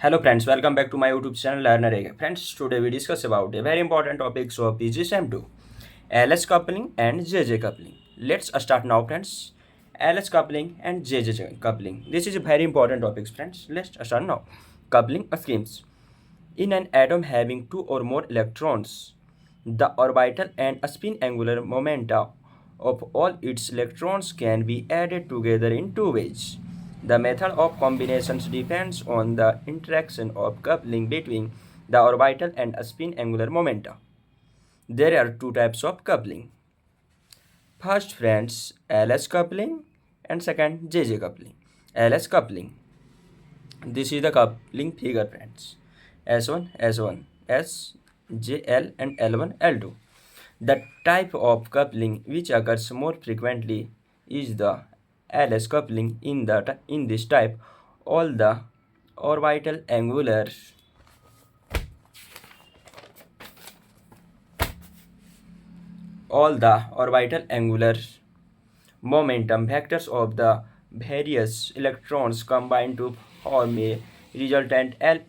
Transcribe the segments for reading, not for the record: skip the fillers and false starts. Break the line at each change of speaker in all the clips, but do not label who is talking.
Hello friends, welcome back to my YouTube channel Learner Egg. Friends, today we discuss about a very important topic of PG SEM2, LS coupling and JJ coupling. Let's start now friends. LS coupling and JJ coupling. This is a very important topic friends. Let's start now. Coupling schemes. In an atom having two or more electrons, the orbital and spin angular momenta of all its electrons can be added together in two ways. The method of combinations depends on the interaction of coupling between the orbital and spin angular momenta. There are two types of coupling. First, friends, LS coupling and second, JJ coupling. LS coupling. This is the coupling figure, friends. S1, S1, S, J, L, and L1, L2. The type of coupling which occurs more frequently is the LS coupling. In this type, all the orbital angular momentum vectors of the various electrons combine to form a resultant L,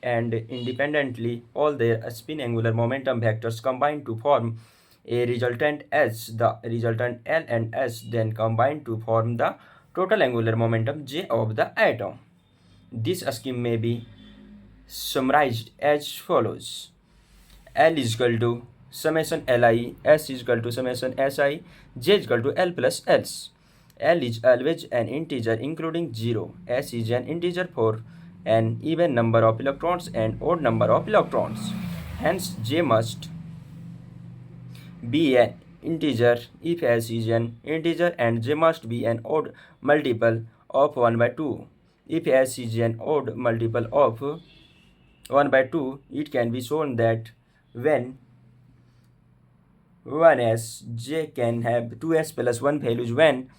and independently all their spin angular momentum vectors combine to form a resultant S. The resultant L and S then combine to form the total angular momentum J of the atom. This scheme may be summarized as follows: L is equal to summation Li, S is equal to summation Si, J is equal to L plus Ls. L is always an integer including 0. S is an integer for an even number of electrons and odd number of electrons. Hence, J must be an integer if S is an integer, and J must be an odd multiple of 1 by 2. If S is an odd multiple of 1 by 2, it can be shown that when 1s, J can have 2s plus 1 values. When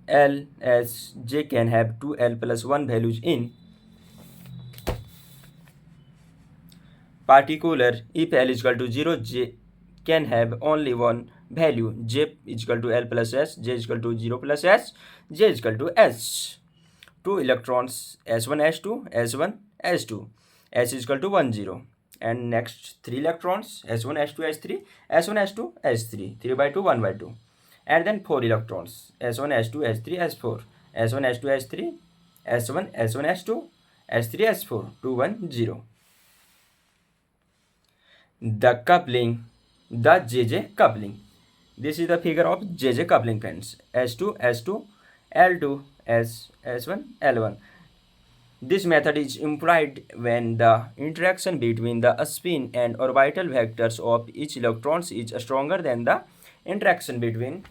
Ls, J can have 2l plus 1 values. In particular, if L is equal to 0, J can have only one value. J is equal to L plus S, J is equal to 0 plus S, J is equal to S. Two electrons S1, S2, S1, S2. S is equal to 1, 0. And next 3 electrons S1, S2, S3, S1, S2, S3, 3 by 2, 1 by 2. And then 4 electrons S1, S2, S3, S4, S1, S2, S3, S1, S1, S2, S3, S4, 2, 1, 0. The coupling, the JJ coupling. This is the figure of JJ coupling, friends. S2, S2, L2, S, S1, L1. This method is employed when the interaction between the spin and orbital vectors of each electron is stronger than the interaction between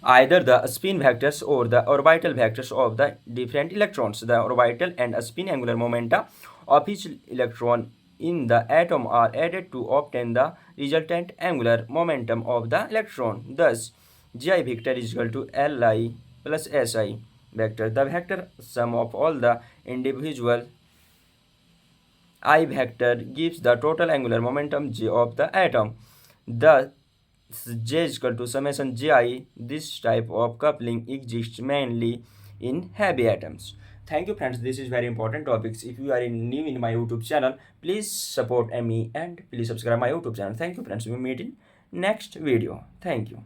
either the spin vectors or the orbital vectors of the different electrons. The orbital and spin angular momenta of each electron in the atom are added to obtain the resultant angular momentum of the electron. Thus, Gi vector is equal to Li plus Si vector. The vector sum of all the individual I vector gives the total angular momentum J of the atom. Thus, J is equal to summation Ji. This type of coupling exists mainly in heavy atoms. Thank you friends. This is very important topics. If you are new in my YouTube channel, please support me and please subscribe my YouTube channel. Thank you friends. We meet in next video. Thank you.